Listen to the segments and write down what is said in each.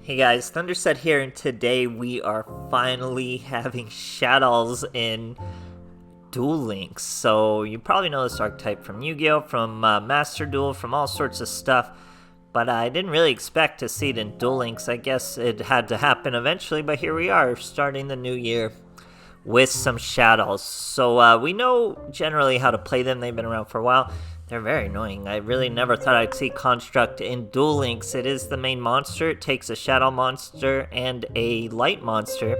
Hey guys, THUNDERSTUD here, and today we are finally having Shaddolls in Duel Link. So you probably know this archetype from Yu-Gi-Oh!, from Master Duel, from all sorts of stuff. But I didn't really expect to see it in Duel Links. I guess it had to happen eventually, but here we are, starting the new year with some Shaddolls. So we know generally how to play them. They've been around for a while. They're very annoying. I really never thought I'd see Construct in Duel Links. It is the main monster. It takes a Shadow monster and a light monster.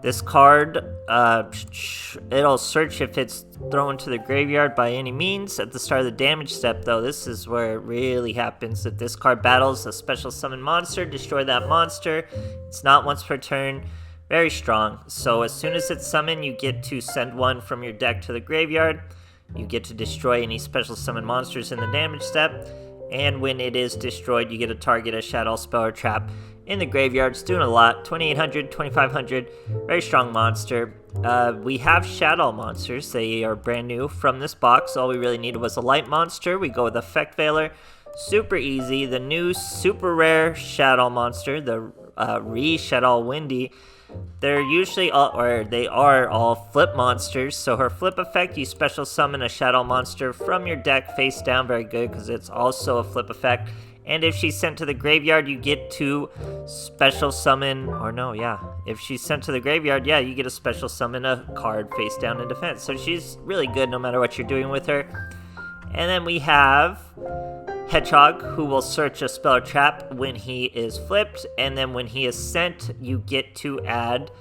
This card, it'll search if it's thrown to the graveyard by any means. At the start of the damage step, though, this is where it really happens. If this card battles a special summon monster, destroy that monster. It's not once per turn. Very strong. So as soon as it's summoned, you get to send one from your deck to the graveyard. You get to destroy any special summon monsters in the damage step, and when it is destroyed, you get to target a shadow spell or trap in the graveyard. It's doing a lot. 2800, 2500, very strong monster. We have Shadow monsters. They are brand new from this box. All we really needed was a light monster. We go with Effect Veiler. Super easy. The new super rare Shadow monster, the Shaddoll Windy. They're usually they are all flip monsters. So her flip effect, you special summon a Shadow monster from your deck face down. Very good, because it's also a flip effect. And if she's sent to the graveyard, you get to special summon, if she's sent to the graveyard, you get to special summon a card face down in defense. So she's really good no matter what you're doing with her. And then we have Hedgehog, who will search a spell or trap when he is flipped, and then when he is sent, you get to add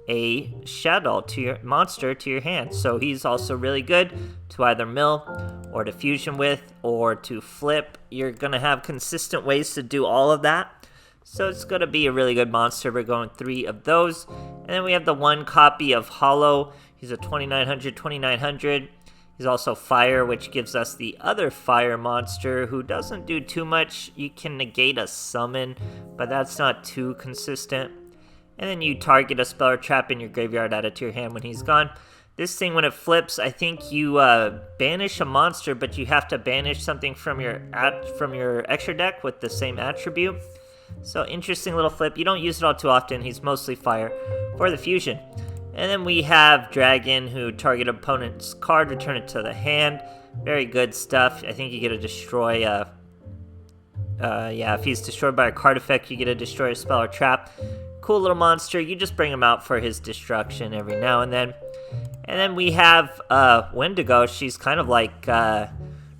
a Shaddoll to your monster to your hand. So he's also really good to either mill or to fusion with or to flip. You're gonna have consistent ways to do all of that, so it's gonna be a really good monster. We're going 3 of those, and then we have the 1 copy of Hollow. He's a 2900. He's also fire, which gives us the other fire monster who doesn't do too much. You can negate a summon, but that's not too consistent. And then you target a spell or trap in your graveyard, add it to your hand when he's gone. This thing, when it flips, I think you banish a monster, but you have to banish something from your extra deck with the same attribute. So interesting little flip. You don't use it all too often. He's mostly fire for the fusion. And then we have Dragon, who target opponent's card, return it to the hand. Very good stuff. I think you get to destroy, if he's destroyed by a card effect, you get to destroy a spell or trap. Cool little monster. You just bring him out for his destruction every now and then. And then we have Winda. She's kind of like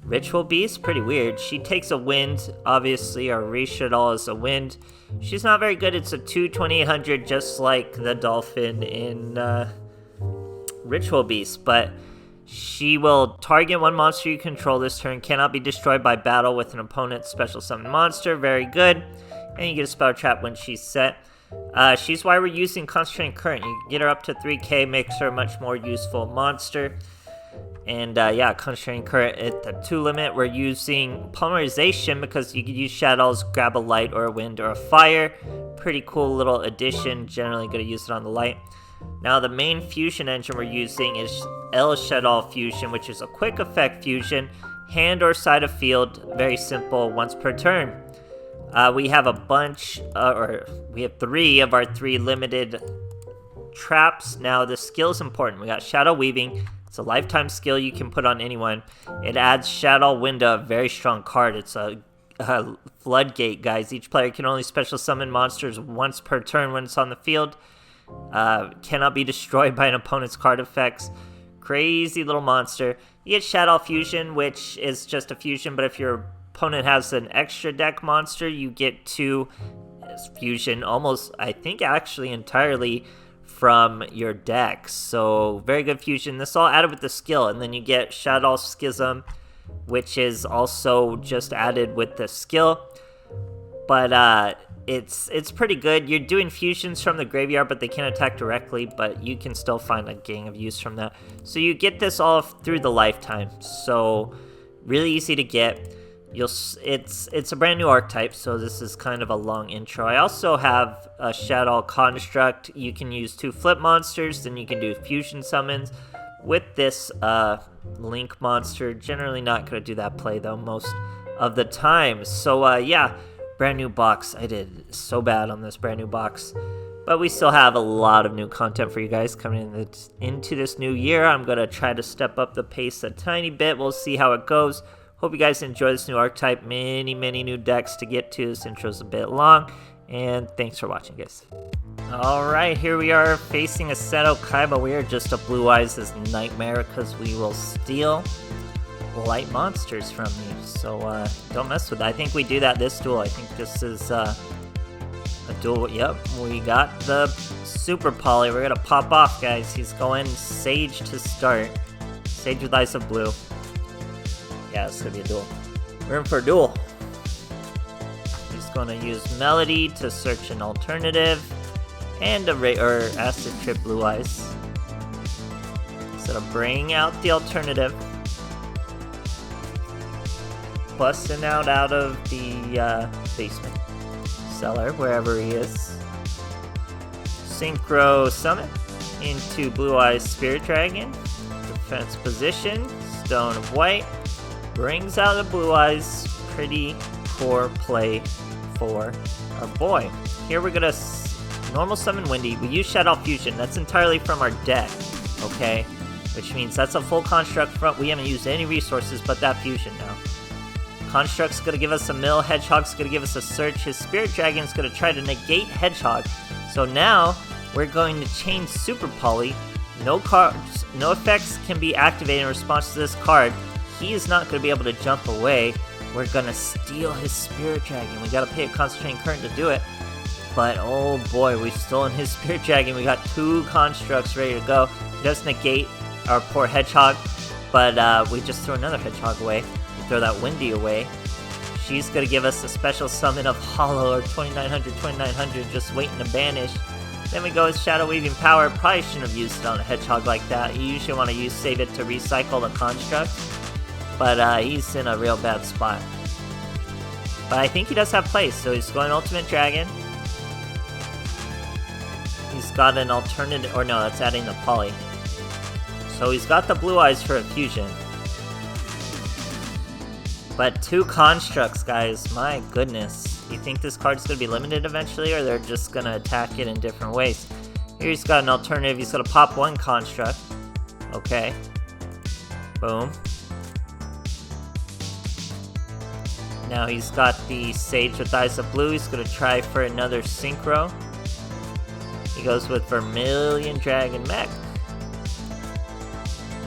Ritual Beast. Pretty weird. She takes a wind. Obviously, our Shaddolls is a wind. She's not very good. It's a 2800, just like the Dolphin in Ritual Beast. But she will target one monster you control this turn. Cannot be destroyed by battle with an opponent's special summon monster. Very good. And you get a spell trap when she's set. She's why we're using Concentrating Current. You can get her up to 3k, makes her a much more useful monster. And Concentrating Current at the 2 limit. We're using Polymerization because you can use Shaddolls, grab a light or a wind or a fire. Pretty cool little addition. Generally going to use it on the light. Now the main fusion engine we're using is Shaddoll Fusion, which is a quick effect fusion. Hand or side of field. Very simple, once per turn. We have a bunch, we have 3 of our 3 limited traps. Now the skill is important. We got Shadow Weaving. It's a lifetime skill you can put on anyone. It adds Shaddoll Winda, a very strong card. It's a floodgate, guys. Each player can only special summon monsters once per turn when it's on the field. Cannot be destroyed by an opponent's card effects. Crazy little monster. You get Shaddoll Fusion, which is just a fusion, but if your opponent has an extra deck monster, you get to fusion almost, I think, actually entirely from your deck. So very good fusion. This all added with the skill, and then you get Shaddoll Schism, which is also just added with the skill. But it's pretty good. You're doing fusions from the graveyard, but they can't attack directly, but you can still find a gang of use from that. So you get this all through the lifetime. So really easy to get. It's a brand new archetype, so this is kind of a long intro. I also have a Shaddoll Construct. You can use 2 flip monsters, then you can do fusion summons with this Link monster. Generally not going to do that play though most of the time. So brand new box. I did so bad on this brand new box. But we still have a lot of new content for you guys coming into this new year. I'm going to try to step up the pace a tiny bit. We'll see how it goes. Hope you guys enjoy this new archetype. Many new decks to get to. This intro's a bit long. And thanks for watching, guys. Alright, here we are facing a Shaddoll Kaiba. We are just a Blue Eyes as Nightmare because we will steal light monsters from you. So don't mess with that. I think we do that this duel. I think this is a duel. Yep, we got the Super Poly. We're going to pop off, guys. He's going Sage to start. Sage with Eyes of Blue. Yeah, it's going to be a duel. We're in for a duel. He's going to use Melody to search an alternative. And Acid Trip Blue Eyes. So to bring out the alternative. Busting out of the basement. Cellar, wherever he is. Synchro Summon into Blue Eyes Spirit Dragon. Defense position. Stone of White. Brings out the Blue Eyes. Pretty poor play for our boy. Here we're gonna normal summon Windy. We use Shaddoll Fusion. That's entirely from our deck, okay? Which means that's a full construct front. We haven't used any resources but that fusion now. Construct's gonna give us a mill. Hedgehog's gonna give us a search. His Spirit Dragon's gonna try to negate Hedgehog. So now we're going to change Super Poly. No cards, no effects can be activated in response to this card. He is not gonna be able to jump away. We're gonna steal his Spirit Dragon. We gotta pay a Concentrating Current to do it. But oh boy, we've stolen his Spirit Dragon. We got 2 constructs ready to go. He does negate our poor Hedgehog, but we just throw another Hedgehog away. We throw that Windy away. She's gonna give us a special summon of Hollow or 2900, just waiting to banish. Then we go with Shadow Weaving Power. Probably shouldn't have used it on a Hedgehog like that. You usually want to save it to recycle the construct, but he's in a real bad spot. But I think he does have place, so he's going Ultimate Dragon. He's got an alternative, or no, that's adding the Poly. So he's got the Blue Eyes for a fusion. But 2 constructs, guys, my goodness. You think this card's going to be limited eventually, or they're just going to attack it in different ways? Here he's got an alternative, he's going to pop 1 construct. Okay. Boom. Now he's got the Sage with Eyes of Blue, he's going to try for another Synchro. He goes with Vermilion Dragon Mech.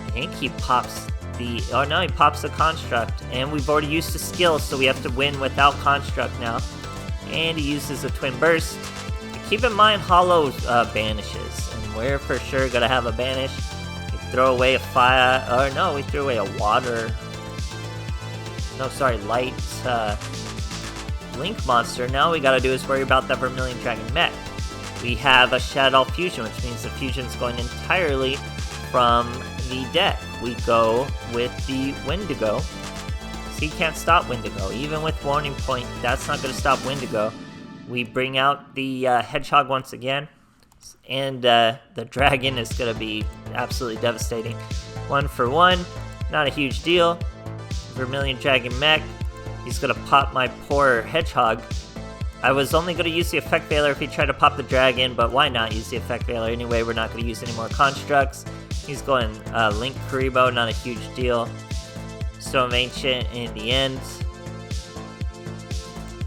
I think he pops the... Oh no, he pops the Construct. And we've already used the skill, so we have to win without Construct now. And he uses a Twin Burst. Keep in mind, Hollow banishes. And we're for sure going to have a banish. We throw away a fire... Or no, we threw away a water... No, sorry, light Link monster. Now all we got to do is worry about that Vermilion Dragon Mech. We have a Shaddoll Fusion, which means the fusion's going entirely from the deck. We go with the Windigo. So he can't stop Windigo. Even with Warning Point, that's not going to stop Windigo. We bring out the Hedgehog once again. And the Dragon is going to be absolutely devastating. 1 for 1. Not a huge deal. Vermilion Dragon Mech. He's going to pop my poor Hedgehog. I was only going to use the Effect Veiler if he tried to pop the Dragon, but why not use the Effect Veiler anyway? We're not going to use any more constructs. He's going Link Karibo, not a huge deal. Stone of Ancient in the end.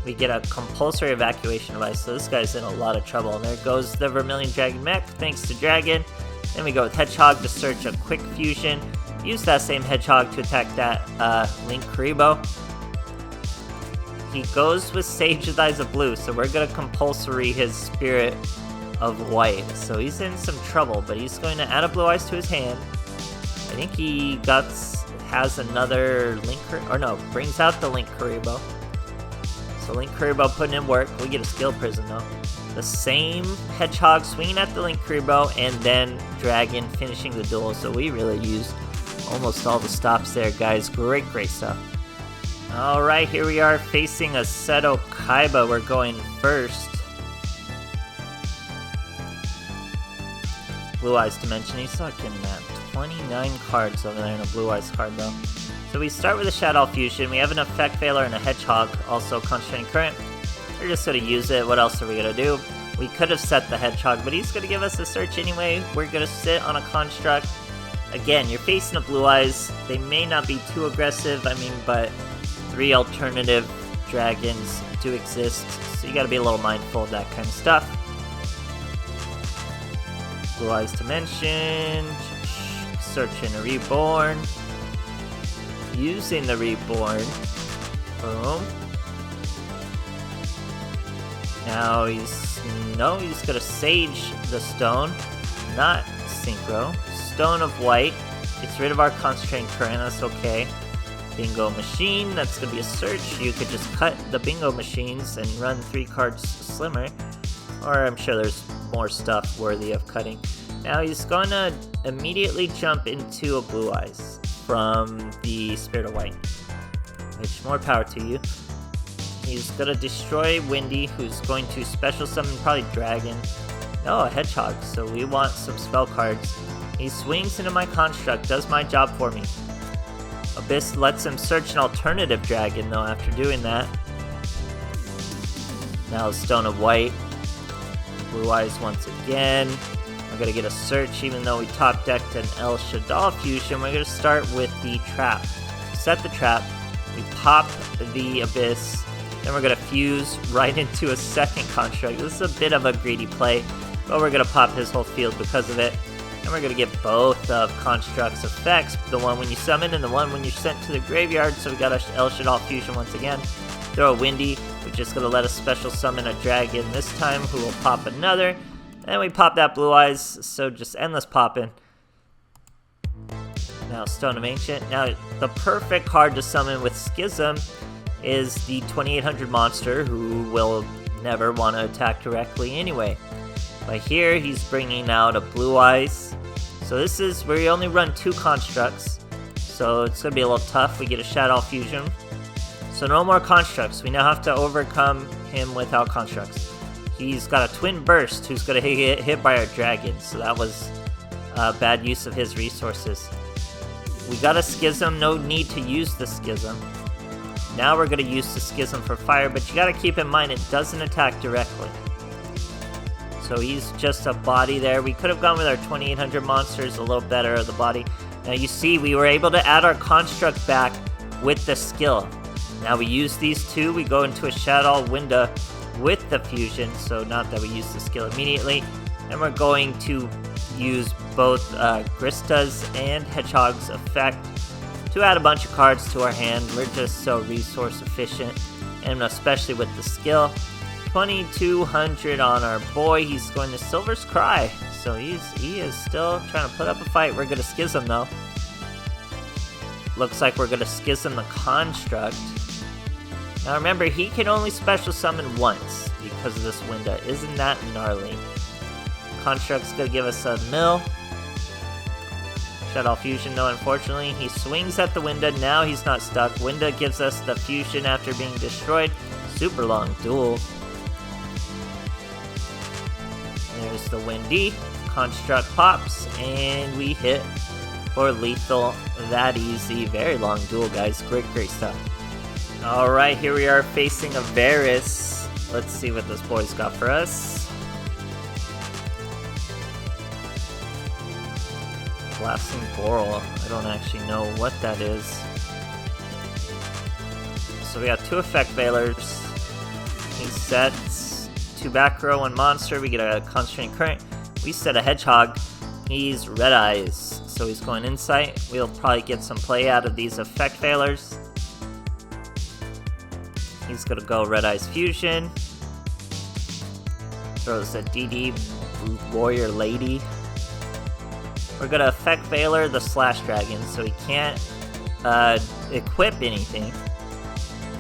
We get a compulsory evacuation device, so this guy's in a lot of trouble. And there goes the Vermilion Dragon Mech, thanks to Dragon. Then we go with Hedgehog to search a quick fusion. Use that same Hedgehog to attack that Link Karibo. He goes with Sage with Eyes of Blue, so we're going to compulsory his Spirit of White. So he's in some trouble, but he's going to add a Blue Eyes to his hand. I think he has another Link, or no, brings out the Link Karibo. So Link Karibo putting in work. We get a Skill Prison though. The same Hedgehog swinging at the Link Karibo, and then Dragon finishing the duel. So we really used almost all the stops there, guys. Great stuff. Alright, here we are facing a Shaddoll Kaiba. We're going first. Blue Eyes Dimension. He's looking at 29 cards over there in a Blue Eyes card though. So we start with a Shaddoll Fusion. We have an Effect Veiler and a Hedgehog, also Concentrating Current. We're just gonna use it. What else are we gonna do? We could have set the Hedgehog, but he's gonna give us a search anyway. We're gonna sit on a Construct. Again, you're facing a Blue Eyes. They may not be too aggressive, I mean, but 3 alternative dragons do exist, so you gotta be a little mindful of that kind of stuff. Blue Eyes Dimension, searching a Reborn, using the Reborn, boom. Now he's gonna Sage the Stone, not Synchro. Stone of White, gets rid of our Concentrating Current, that's okay. Bingo Machine, that's gonna be a search. You could just cut the Bingo Machines and run 3 cards slimmer. Or I'm sure there's more stuff worthy of cutting. Now he's gonna immediately jump into a Blue Eyes from the Spirit of White. Which, more power to you. He's gonna destroy Windy, who's going to special summon probably Dragon. No, a Hedgehog, so we want some spell cards. He swings into my Construct, does my job for me. Abyss lets him search an alternative dragon though after doing that. Now Stone of White. Blue Eyes once again. We're gonna get a search even though we top decked an Shaddoll fusion. We're gonna start with the trap. Set the trap. We pop the Abyss. Then we're gonna fuse right into a second Construct. This is a bit of a greedy play, but we're gonna pop his whole field because of it. And we're going to get both of Construct's effects, the one when you summon and the one when you're sent to the graveyard. So we got a Shaddoll fusion once again. Throw a Windy, we're just going to let us special summon a dragon this time who will pop another. And we pop that Blue Eyes, so just endless popping. Now Stone of Ancient. Now the perfect card to summon with Schism is the 2800 monster who will never want to attack directly anyway. But here he's bringing out a Blue Eyes. So this is where you only run 2 Constructs. So it's going to be a little tough. We get a Shaddoll fusion. So no more Constructs. We now have to overcome him without Constructs. He's got a Twin Burst who's going to get hit by our Dragon. So that was a bad use of his resources. We got a Schism. No need to use the Schism. Now we're going to use the Schism for fire. But you got to keep in mind it doesn't attack directly. So he's just a body there. We could have gone with our 2800 monsters, a little better of the body. Now you see, we were able to add our Construct back with the skill. Now we use these 2, we go into a Shaddoll Winda with the fusion, so not that we use the skill immediately. And we're going to use both Grista's and Hedgehog's effect to add a bunch of cards to our hand. We're just so resource efficient, and especially with the skill. 2200 on our boy. He's going to Silver's Cry, so he is still trying to put up a fight. We're gonna Schism though. Looks like we're gonna Schism the Construct. Now remember, he can only special summon once because of this Winda. Isn't that gnarly? Construct's gonna give us a mill. Shaddoll fusion though, unfortunately. He swings at the Winda. Now he's not stuck. Winda gives us the fusion after being destroyed. Super long duel. There's the Windy. Construct pops, and we hit for lethal that easy. Very long duel, guys. Great stuff. Alright, here we are facing a Varus. Let's see what this boy's got for us. Blasting Boral. I don't actually know what that is. So we got 2 Effect Veilers. He sets 2 back row, 1 monster. We get a Concentrating Current. We set a Hedgehog. He's Red Eyes, so he's going Insight. We'll probably get some play out of these Effect Failers. He's gonna go Red Eyes Fusion. Throws a DD Warrior Lady. We're gonna Effect Veiler the Slash Dragon, so he can't equip anything.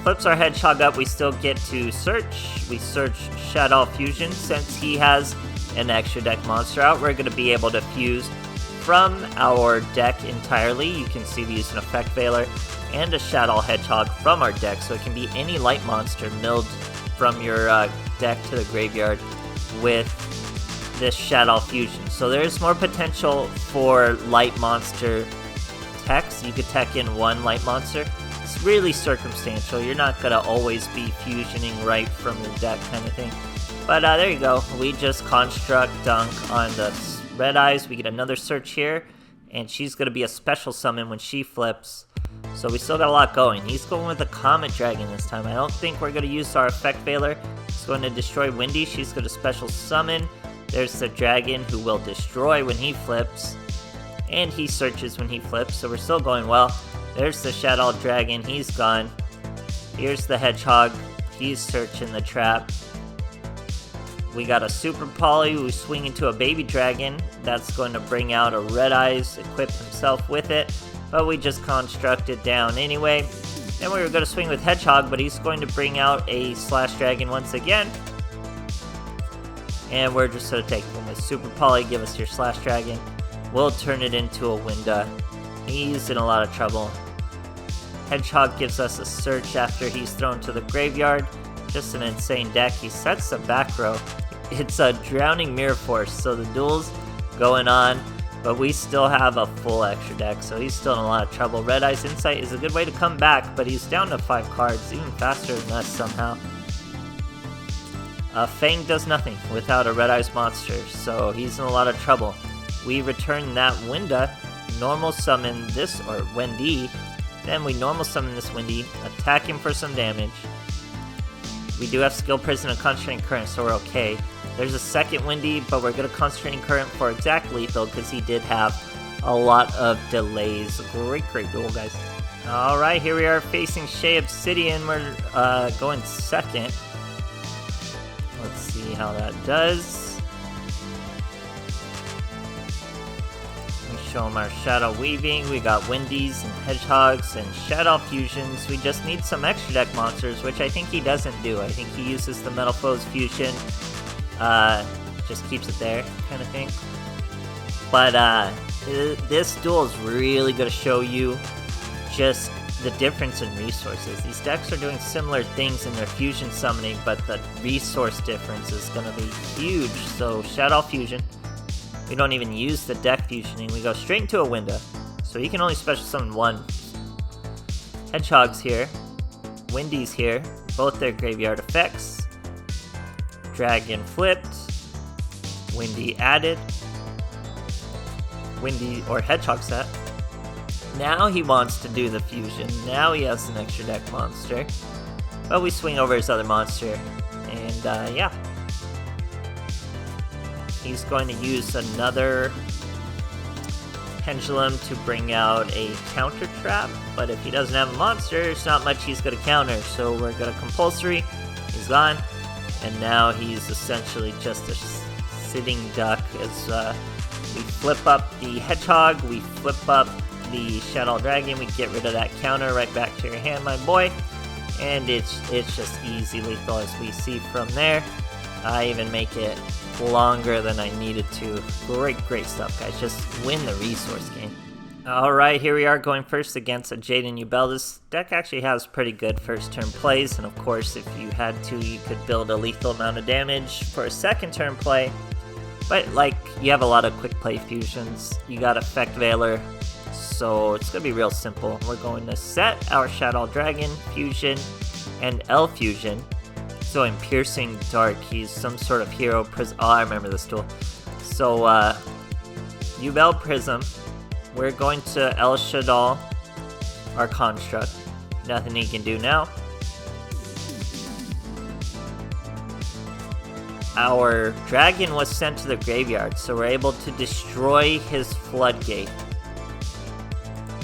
Flips our Hedgehog up, we still get to search. We search Shaddoll Fusion. Since he has an extra deck monster out, we're going to be able to fuse from our deck entirely. You can see we use an Effect Veiler and a Shaddoll Hedgehog from our deck, so it can be any light monster milled from your deck to the graveyard with this Shaddoll Fusion. So there's more potential for light monster techs. You could tech in 1 light monster. it's really circumstantial. You're not gonna always be fusioning right from your deck kind of thing. But there you go. We just construct dunk on the red eyes. We get another search here, and she's gonna be a special summon when she flips. So we still got a lot going. He's going with the Comet Dragon this time. I don't think we're gonna use our Effect Veiler. He's going to destroy Windy. She's gonna special summon. There's the dragon who will destroy when he flips. And he searches when he flips, so we're still going well. There's the Shaddoll Dragon, he's gone. Here's the Hedgehog, he's searching the trap. We got a Super Poly who's swinging to a Baby Dragon. That's going to bring out a Red Eyes, equip himself with it. But we just constructed down anyway. Then we were going to swing with Hedgehog, but he's going to bring out a Slash Dragon once again. And we're just going to take him with Super Poly, give us your Slash Dragon. We'll turn it into a Winda. He's in a lot of trouble. Hedgehog gives us a search after he's thrown to the graveyard. Just an insane deck. He sets the back row. It's a Drowning Mirror Force, so the duel's going on, but we still have a full extra deck, so he's still in a lot of trouble. Red Eyes Insight is a good way to come back, but he's down to 5 cards, even faster than us somehow. Fang does nothing without a Red Eyes monster, so he's in a lot of trouble. We return that Winda, normal summon this, or Wendy, then we normal summon this Windy, attack him for some damage. We do have Skill Prison and Concentrating Current, so we're okay. There's a second Windy, but we're going to Concentrating Current for exact lethal, because he did have a lot of delays. Great duel, guys. Alright, here we are facing Sha Obsidian. We're going second. Let's see how that does. Show him our Shadow Weaving. We got Windies and Hedgehogs and Shadow Fusions. We just need some extra deck monsters, which I think he doesn't do. I think he uses the Metal Foes Fusion. Just keeps it there, kind of thing. But this duel is really going to show you just the difference in resources. These decks are doing similar things in their fusion summoning, but the resource difference is going to be huge. So Shadow Fusion. We don't even use the deck fusioning, we go straight into a Winda. So you can only special summon one. Hedgehog's here. Windy's here. Both their graveyard effects. Dragon flipped. Windy added. Windy or Hedgehog set. Now he wants to do the fusion. Now he has an extra deck monster. But we swing over his other monster. And yeah. He's going to use another Pendulum to bring out a counter trap, but if he doesn't have a monster, there's not much he's going to counter, so we're going to Compulsory. He's gone, and now he's essentially just a sitting duck as we flip up the Hedgehog, we flip up the Shaddoll Dragon, we get rid of that counter right back to your hand, my boy, and it's just easy lethal as we see from there. I even make it longer than I needed to. Great stuff, guys. Just win the resource game. Alright, here we are going first against a Jade Yubel. This deck actually has pretty good first turn plays, and of course if you had to, you could build a lethal amount of damage for a second turn play. But like, you have a lot of quick play fusions. You got Effect Veiler, so it's going to be real simple. We're going to set our Shaddoll Dragon Fusion and L Fusion. So in Piercing Dark, he's some sort of hero prism. Oh, I remember this duel. So, Yubel Prism. We're going to El Shaddoll, our Construct. Nothing he can do now. Our Dragon was sent to the graveyard, so we're able to destroy his Floodgate.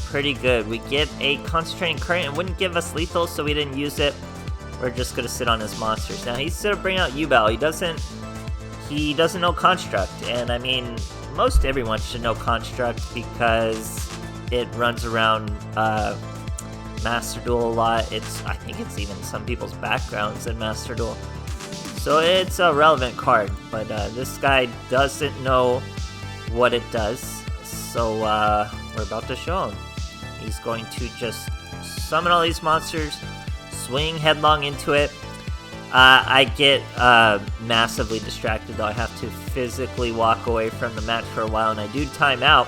Pretty good. We get a Concentrating Current. It wouldn't give us lethal, so we didn't use it. We're just gonna sit on his monsters. Now he's gonna bring out Yubel. He doesn't know Construct, and I mean, most everyone should know Construct because it runs around Master Duel a lot. I think it's even some people's backgrounds in Master Duel. So it's a relevant card, but this guy doesn't know what it does. So we're about to show him. He's going to just summon all these monsters, swing headlong into it. I get massively distracted though. I have to physically walk away from the match for a while, and I do time out.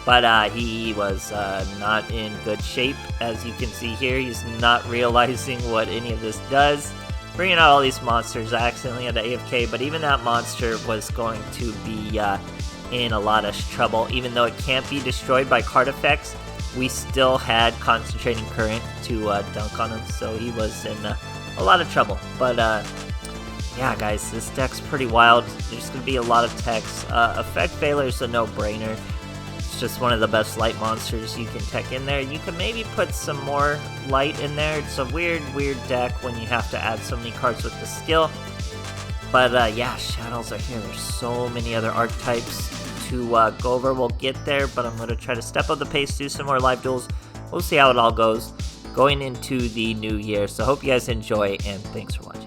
But he was not in good shape. As you can see here, he's not realizing what any of this does. Bringing out all these monsters, I accidentally had to AFK, but even that monster was going to be in a lot of trouble. Even though it can't be destroyed by card effects, we still had concentrating current to dunk on him, so he was in a lot of trouble. But yeah, guys, this deck's pretty wild. There's going to be a lot of techs. Effect Veiler's a no-brainer. It's just one of the best light monsters you can tech in there. You can maybe put some more light in there. It's a weird deck when you have to add so many cards with the skill. But yeah, Shaddolls are here. There's so many other archetypes to go over. We'll get there, but I'm going to try to step up the pace, do some more live duels. We'll see how it all goes going into the new year. So hope you guys enjoy, and thanks for watching.